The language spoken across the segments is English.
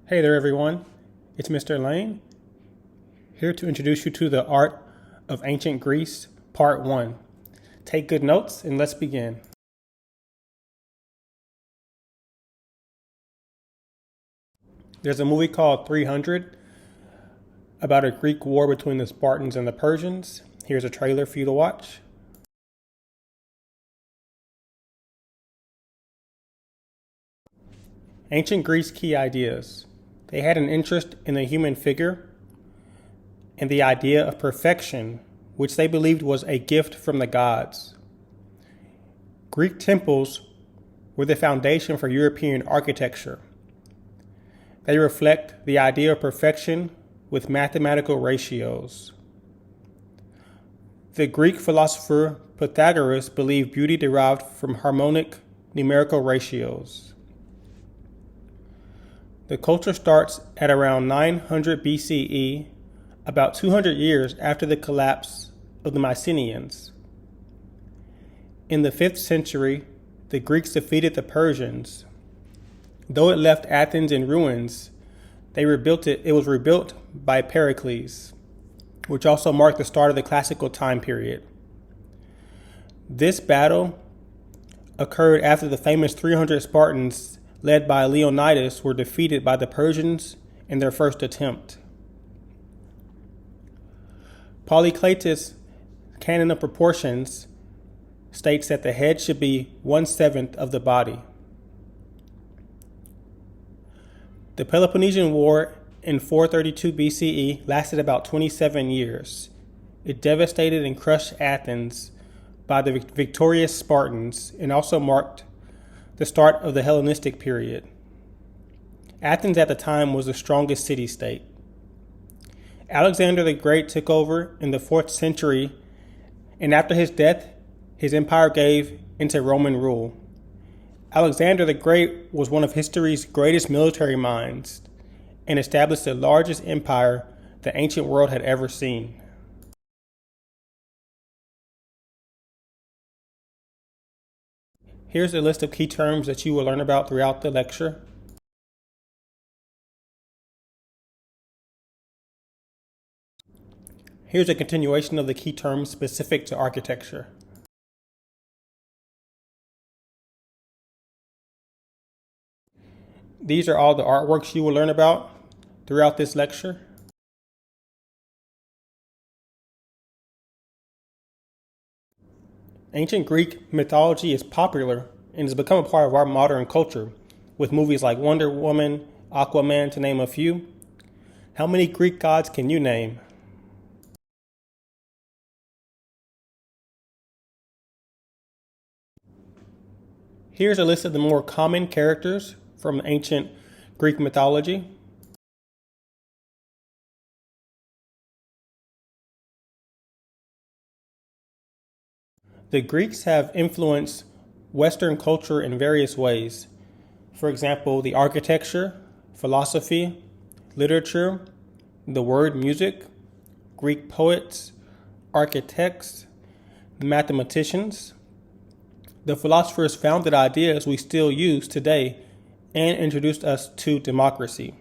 Hey there everyone, it's Mr. Lane, here to introduce you to the Art of Ancient Greece, Part 1. Take good notes and let's begin. There's a movie called 300 about a Greek war between the Spartans and the Persians. Here's a trailer for you to watch. Ancient Greece key ideas. They had an interest in the human figure and the idea of perfection, which they believed was a gift from the gods. Greek temples were the foundation for European architecture. They reflect the idea of perfection with mathematical ratios. The Greek philosopher Pythagoras believed beauty derived from harmonic numerical ratios. The culture starts at around 900 BCE, about 200 years after the collapse of the Mycenaeans. In the 5th century, the Greeks defeated the Persians. Though it left Athens in ruins, it was rebuilt by Pericles, which also marked the start of the classical time period. This battle occurred after the famous 300 Spartans led by Leonidas were defeated by the Persians in their first attempt. Polycletus' canon of proportions states that the head should be 1/7 of the body. The Peloponnesian War in 432 BCE lasted about 27 years. It devastated and crushed Athens by the victorious Spartans and also marked the start of the Hellenistic period. Athens at the time was the strongest city-state. Alexander the Great took over in the 4th century, and after his death, his empire gave into Roman rule. Alexander the Great was one of history's greatest military minds and established the largest empire the ancient world had ever seen. Here's a list of key terms that you will learn about throughout the lecture. Here's a continuation of the key terms specific to architecture. These are all the artworks you will learn about throughout this lecture. Ancient Greek mythology is popular and has become a part of our modern culture, with movies like Wonder Woman, Aquaman, to name a few. How many Greek gods can you name? Here's a list of the more common characters from ancient Greek mythology. The Greeks have influenced Western culture in various ways. For example, the architecture, philosophy, literature, the word music, Greek poets, architects, mathematicians. The philosophers founded ideas we still use today and introduced us to democracy.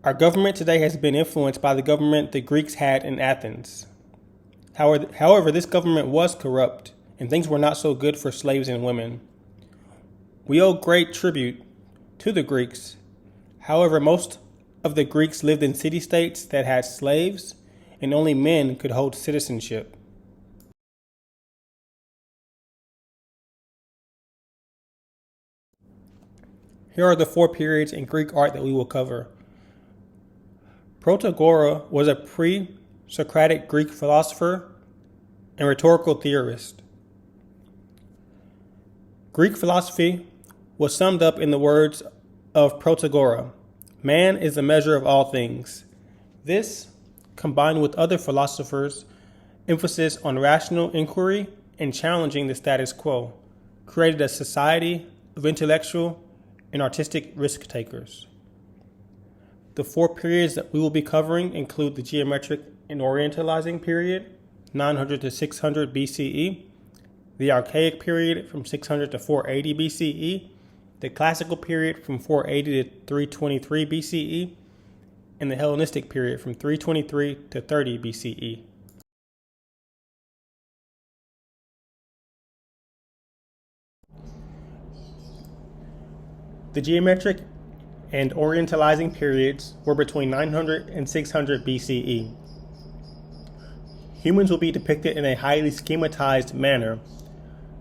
Our government today has been influenced by the government the Greeks had in Athens. However, this government was corrupt, and things were not so good for slaves and women. We owe great tribute to the Greeks. However, most of the Greeks lived in city-states that had slaves, and only men could hold citizenship. Here are the 4 periods in Greek art that we will cover. Protagoras was a pre-Socratic Greek philosopher and rhetorical theorist. Greek philosophy was summed up in the words of Protagoras: "Man is the measure of all things." This, combined with other philosophers' emphasis on rational inquiry and challenging the status quo, created a society of intellectual and artistic risk takers. The 4 periods that we will be covering include the geometric and orientalizing period, 900 to 600 BCE, the archaic period from 600 to 480 BCE, the classical period from 480 to 323 BCE, and the Hellenistic period from 323 to 30 BCE. The geometric and orientalizing periods were between 900 and 600 BCE. Humans will be depicted in a highly schematized manner.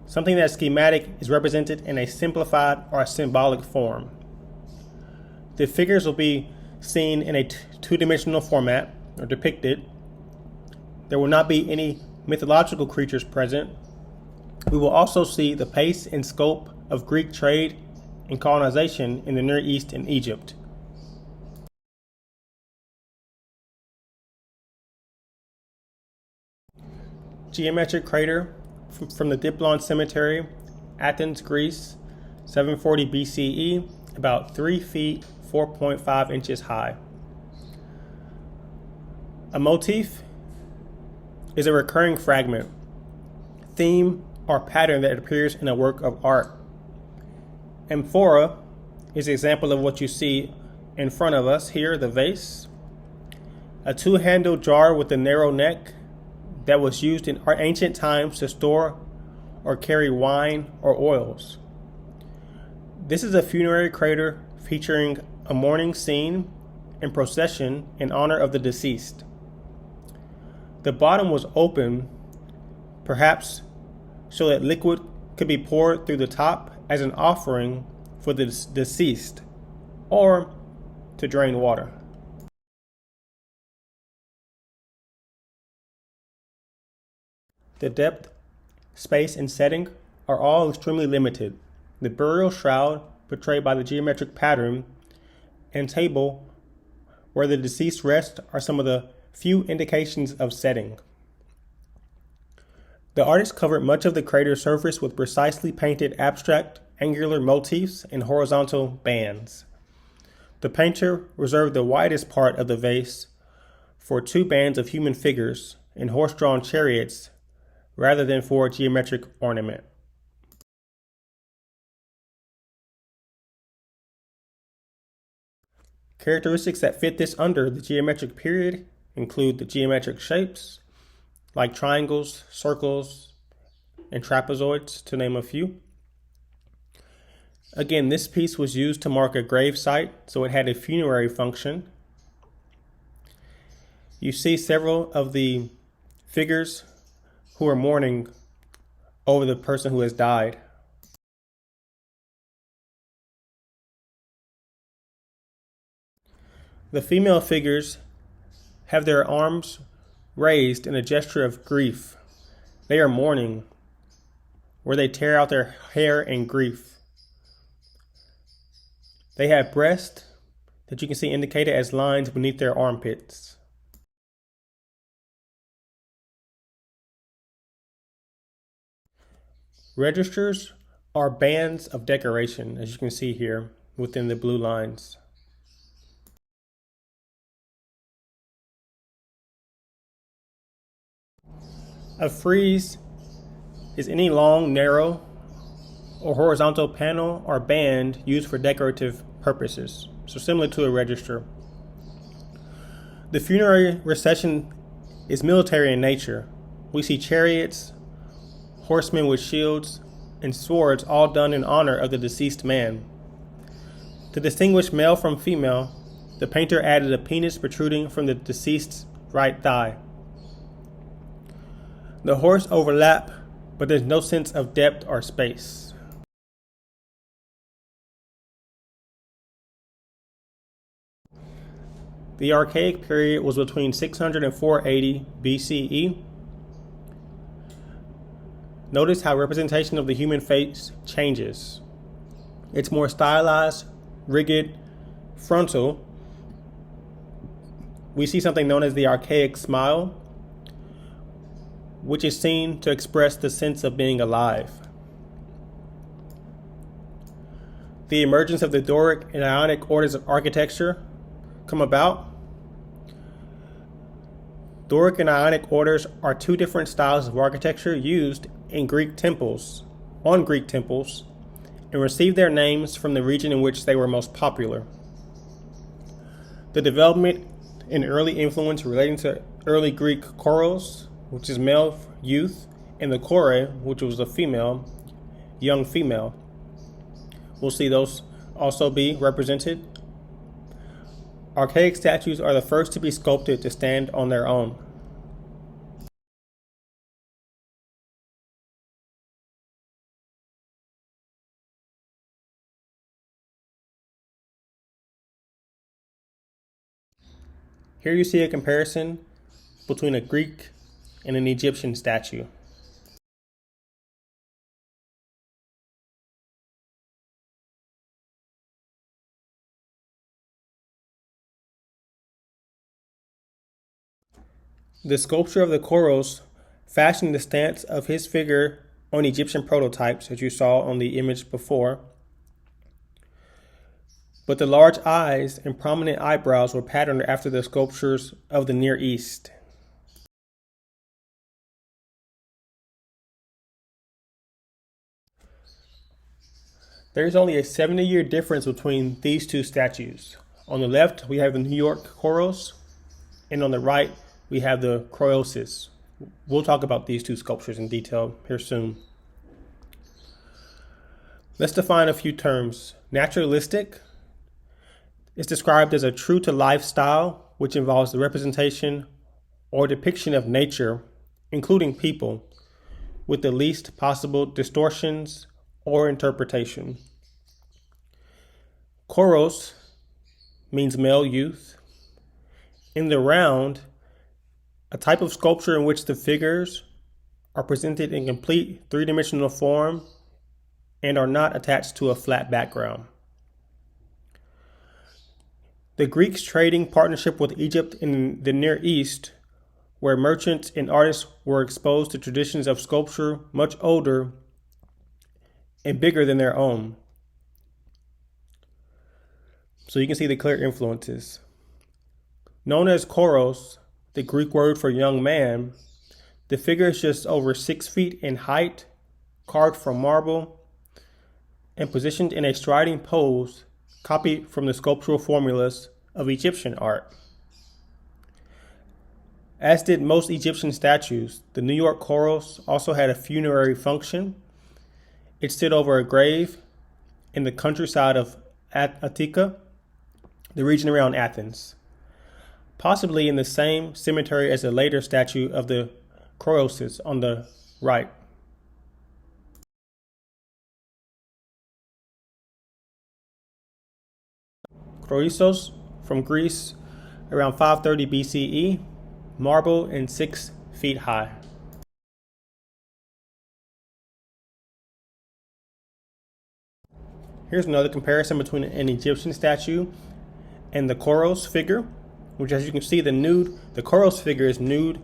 Something that is schematic is represented in a simplified or a symbolic form. The figures will be seen in a two-dimensional format, or depicted. There will not be any mythological creatures present. We will also see the pace and scope of Greek trade and colonization in the Near East and Egypt. Geometric crater from the Diplon Cemetery, Athens, Greece, 740 BCE, about 3 feet 4.5 inches high. A motif is a recurring fragment, theme, or pattern that appears in a work of art. Amphora is an example of what you see in front of us here, the vase. A two-handled jar with a narrow neck that was used in ancient times to store or carry wine or oils. This is a funerary crater featuring a mourning scene and procession in honor of the deceased. The bottom was open, perhaps so that liquid could be poured through the top as an offering for the deceased, or to drain water. The depth, space, and setting are all extremely limited. The burial shroud, portrayed by the geometric pattern, and table where the deceased rests are some of the few indications of setting. The artist covered much of the crater surface with precisely painted abstract, angular motifs and horizontal bands. The painter reserved the widest part of the vase for two bands of human figures in horse-drawn chariots rather than for geometric ornament. Characteristics that fit this under the geometric period include the geometric shapes, like triangles, circles, and trapezoids, to name a few. Again, this piece was used to mark a grave site, so it had a funerary function. You see several of the figures who are mourning over the person who has died. The female figures have their arms raised in a gesture of grief. They are mourning, where they tear out their hair in grief. They have breasts that you can see indicated as lines beneath their armpits. Registers are bands of decoration, as you can see here within the blue lines. A frieze is any long, narrow, or horizontal panel or band used for decorative purposes, so similar to a register. The funerary procession is military in nature. We see chariots, horsemen with shields, and swords, all done in honor of the deceased man. To distinguish male from female, the painter added a penis protruding from the deceased's right thigh. The horse overlap, but there's no sense of depth or space. The archaic period was between 600 and 480 BCE. Notice how representation of the human face changes. It's more stylized, rigid, frontal. We see something known as the archaic smile, which is seen to express the sense of being alive. The emergence of the Doric and Ionic orders of architecture come about. Doric and Ionic orders are two different styles of architecture used in Greek temples, and received their names from the region in which they were most popular. The development and early influence relating to early Greek choros, which is male youth, and the chore, which was a female, young female. We'll see those also be represented. Archaic statues are the first to be sculpted to stand on their own. Here you see a comparison between a Greek and an Egyptian statue. The sculpture of the Choros fashioned the stance of his figure on Egyptian prototypes, as you saw on the image before. But the large eyes and prominent eyebrows were patterned after the sculptures of the Near East. There is only a 70-year difference between these two statues. On the left, we have the New York Choros, and on the right, we have the Croesus. We'll talk about these two sculptures in detail here soon. Let's define a few terms. Naturalistic is described as a true-to-life style, which involves the representation or depiction of nature, including people, with the least possible distortions or interpretation. Choros means male youth. In the round, a type of sculpture in which the figures are presented in complete three-dimensional form and are not attached to a flat background. The Greeks' trading partnership with Egypt in the Near East, where merchants and artists were exposed to traditions of sculpture much older and bigger than their own. So you can see the clear influences. Known as choros, the Greek word for young man, the figure is just over 6 feet in height, carved from marble, and positioned in a striding pose copied from the sculptural formulas of Egyptian art. As did most Egyptian statues, the New York Choros also had a funerary function. It stood over a grave in the countryside of Attica, the region around Athens, possibly in the same cemetery as the later statue of the Croesus on the right. Croesus from Greece, around 530 BCE, marble and 6 feet high. Here's another comparison between an Egyptian statue and the Choros figure, which, as you can see, the Choros figure is nude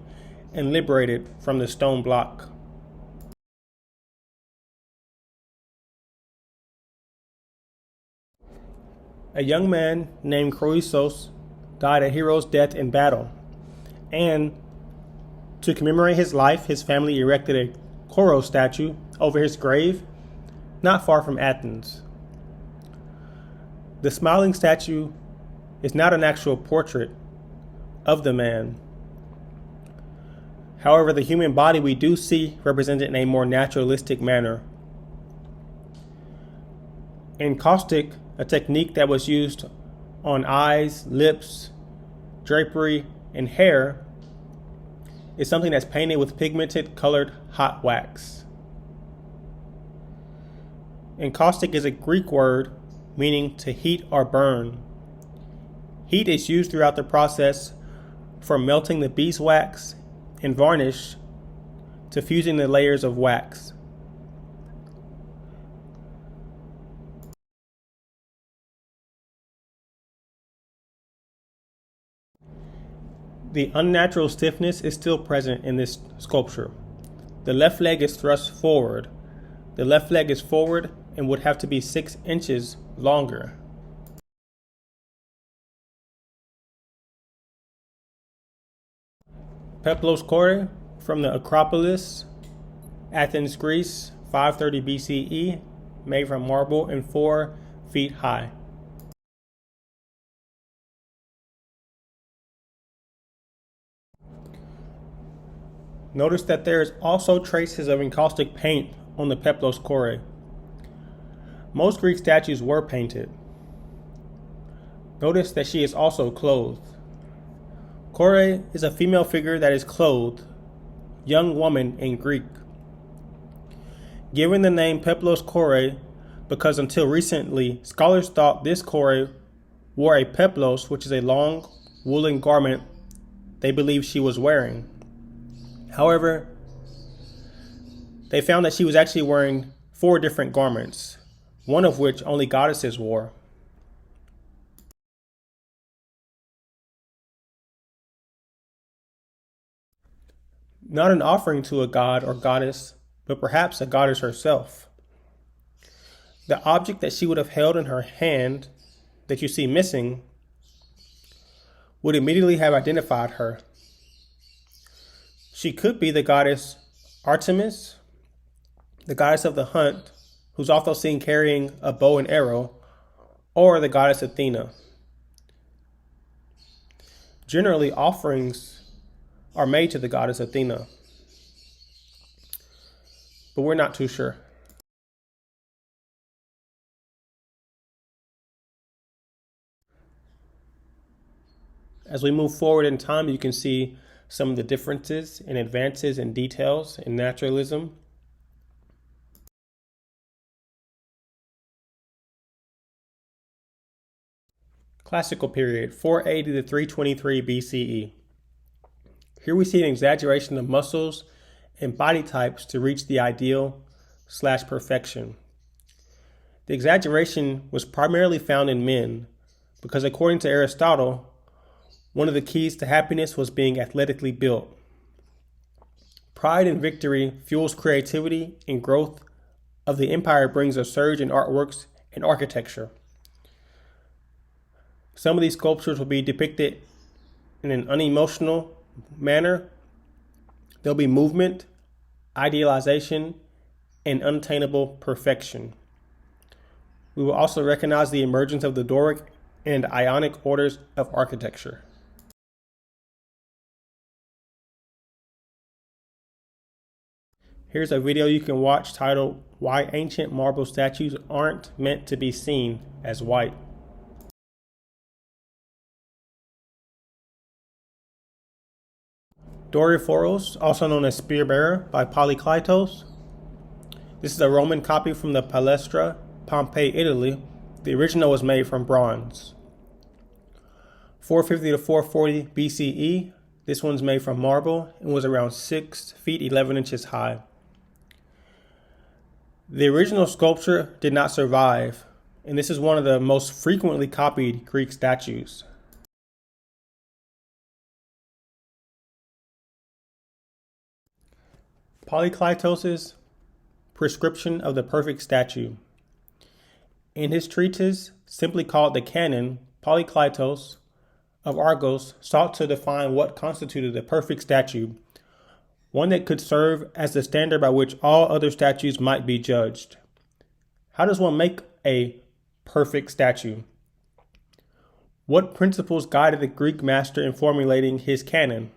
and liberated from the stone block. A young man named Croesus died a hero's death in battle, and to commemorate his life, his family erected a Choros statue over his grave, not far from Athens. The smiling statue is not an actual portrait of the man. However, the human body we do see represented in a more naturalistic manner. Encaustic, a technique that was used on eyes, lips, drapery, and hair, is something that's painted with pigmented colored hot wax. Encaustic is a Greek word meaning to heat or burn. Heat is used throughout the process from melting the beeswax and varnish to fusing the layers of wax. The unnatural stiffness is still present in this sculpture. The left leg is thrust forward. The left leg is forward and would have to be 6 inches longer. Peplos Kore from the Acropolis, Athens, Greece, 530 BCE, made from marble and 4 feet high. Notice that there is also traces of encaustic paint on the peplos chore. Most Greek statues were painted. Notice that she is also clothed. Chore is a female figure that is clothed, young woman in Greek. Given the name peplos chore because until recently scholars thought this chore wore a peplos, which is a long woolen garment they believed she was wearing. However, they found that she was actually wearing 4 different garments, one of which only goddesses wore. Not an offering to a god or goddess, but perhaps a goddess herself. The object that she would have held in her hand that you see missing would immediately have identified her. She could be the goddess Artemis, the goddess of the hunt, who's also seen carrying a bow and arrow, or the goddess Athena. Generally, offerings are made to the goddess Athena, but we're not too sure. As we move forward in time, you can see some of the differences and advances in details in naturalism. Classical period, 480 to 323 BCE. Here we see an exaggeration of muscles and body types to reach the ideal/perfection. The exaggeration was primarily found in men because, according to Aristotle, one of the keys to happiness was being athletically built. Pride and victory fuels creativity, and growth of the empire brings a surge in artworks and architecture. Some of these sculptures will be depicted in an unemotional manner. There'll be movement, idealization, and unattainable perfection. We will also recognize the emergence of the Doric and Ionic orders of architecture. Here's a video you can watch titled "Why Ancient Marble Statues Aren't Meant to Be Seen as White." Doryphoros, also known as Spear Bearer by Polykleitos. This is a Roman copy from the Palestra, Pompeii, Italy. The original was made from bronze. 450 to 440 BCE. This one's made from marble and was around 6 feet 11 inches high. The original sculpture did not survive, and this is one of the most frequently copied Greek statues. Polykleitos' prescription of the perfect statue. In his treatise, simply called the Canon, Polykleitos of Argos sought to define what constituted a perfect statue, one that could serve as the standard by which all other statues might be judged. How does one make a perfect statue? What principles guided the Greek master in formulating his canon?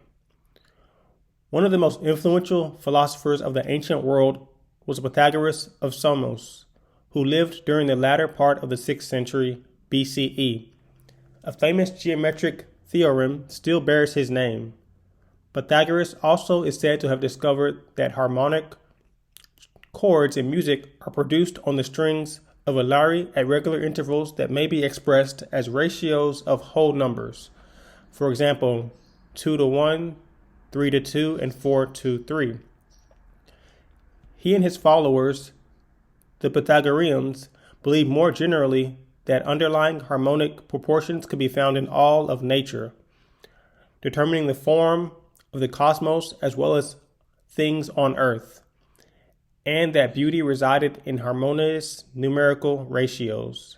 One of the most influential philosophers of the ancient world was Pythagoras of Samos, who lived during the latter part of the 6th century BCE. A famous geometric theorem still bears his name. Pythagoras also is said to have discovered that harmonic chords in music are produced on the strings of a lyre at regular intervals that may be expressed as ratios of whole numbers. For example, 2 to 1, 3 to 2, and 4 to 3. He and his followers, the Pythagoreans, believed more generally that underlying harmonic proportions could be found in all of nature, determining the form of the cosmos as well as things on earth, and that beauty resided in harmonious numerical ratios.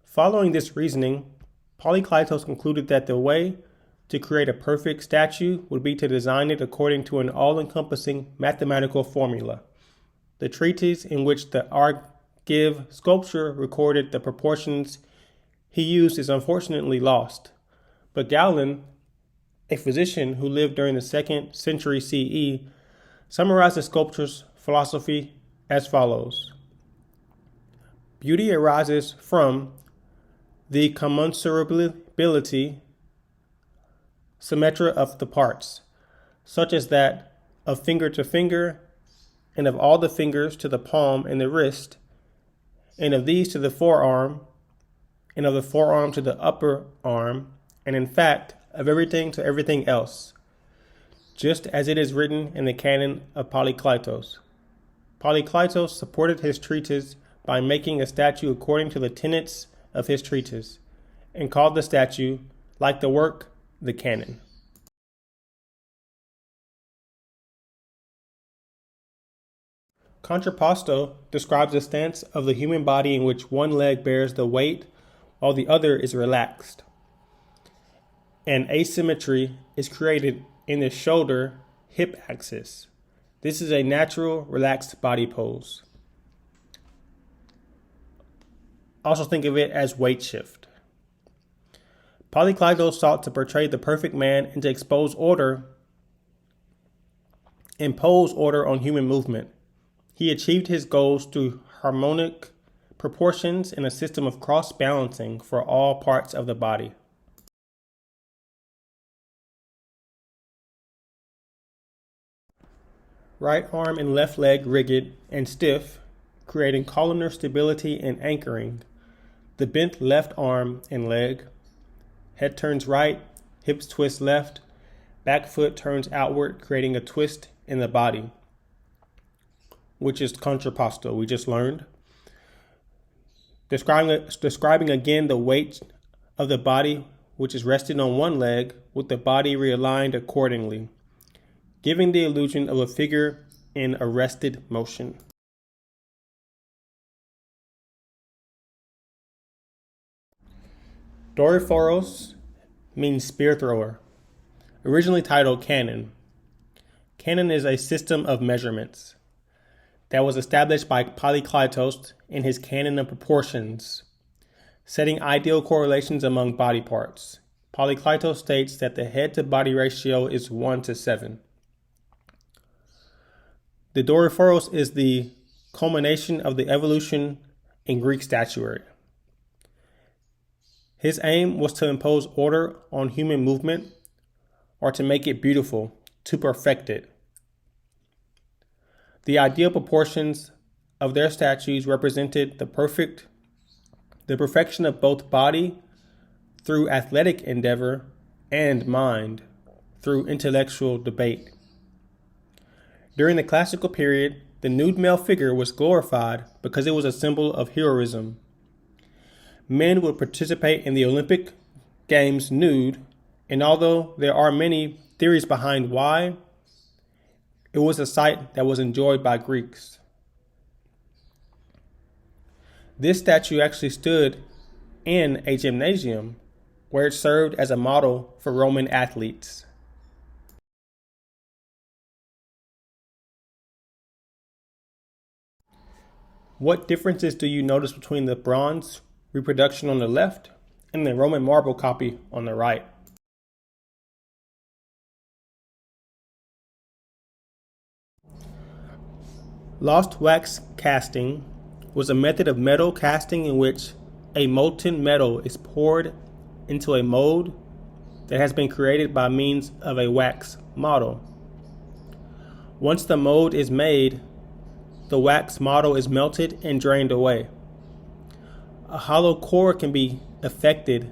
Following this reasoning, Polykleitos concluded that the way to create a perfect statue would be to design it according to an all-encompassing mathematical formula. The treatise in which the archaic sculptor recorded the proportions he used is unfortunately lost, but Galen, a physician who lived during the 2nd century CE, summarized the sculptor's philosophy as follows. Beauty arises from the commensurability symmetry of the parts, such as that of finger to finger, and of all the fingers to the palm and the wrist, and of these to the forearm, and of the forearm to the upper arm, and in fact, of everything to everything else, just as it is written in the canon of Polykleitos. Polykleitos supported his treatise by making a statue according to the tenets of his treatise, and called the statue, like the work, the canon. Contrapposto describes the stance of the human body in which one leg bears the weight while the other is relaxed. An asymmetry is created in the shoulder-hip axis. This is a natural, relaxed body pose. Also think of it as weight shift. Polykleitos sought to portray the perfect man and to impose order on human movement. He achieved his goals through harmonic proportions and a system of cross-balancing for all parts of the body. Right arm and left leg rigid and stiff, creating columnar stability and anchoring. The bent left arm and leg. Head turns right, hips twist left, back foot turns outward, creating a twist in the body, which is contrapposto, we just learned. Describing again the weight of the body, which is resting on one leg, with the body realigned accordingly, giving the illusion of a figure in arrested motion. Doryphoros means spear thrower. Originally titled canon. Canon is a system of measurements that was established by Polykleitos in his canon of proportions, setting ideal correlations among body parts. Polykleitos states that the head-to-body ratio is 1:7. The Doryphoros is the culmination of the evolution in Greek statuary. His aim was to impose order on human movement, or to make it beautiful, to perfect it. The ideal proportions of their statues represented the perfection of both body through athletic endeavor and mind through intellectual debate. During the classical period, the nude male figure was glorified because it was a symbol of heroism. Men would participate in the Olympic Games nude, and although there are many theories behind why, it was a sight that was enjoyed by Greeks. This statue actually stood in a gymnasium where it served as a model for Roman athletes. What differences do you notice between the bronze reproduction on the left and the Roman marble copy on the right? Lost wax casting was a method of metal casting in which a molten metal is poured into a mold that has been created by means of a wax model. Once the mold is made, the wax model is melted and drained away. A hollow core can be effected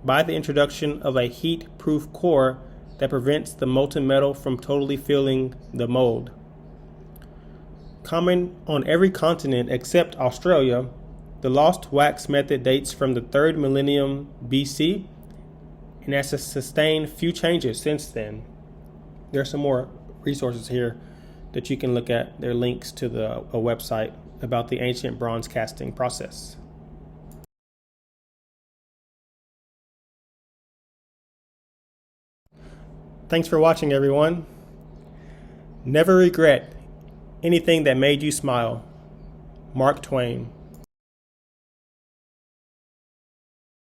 by the introduction of a heat-proof core that prevents the molten metal from totally filling the mold. Common on every continent except Australia, the lost wax method dates from the 3rd millennium BC and has sustained few changes since then. There are some more resources here that you can look at. There are links to a website about the ancient bronze casting process. Thanks for watching, everyone. Never regret anything that made you smile. Mark Twain.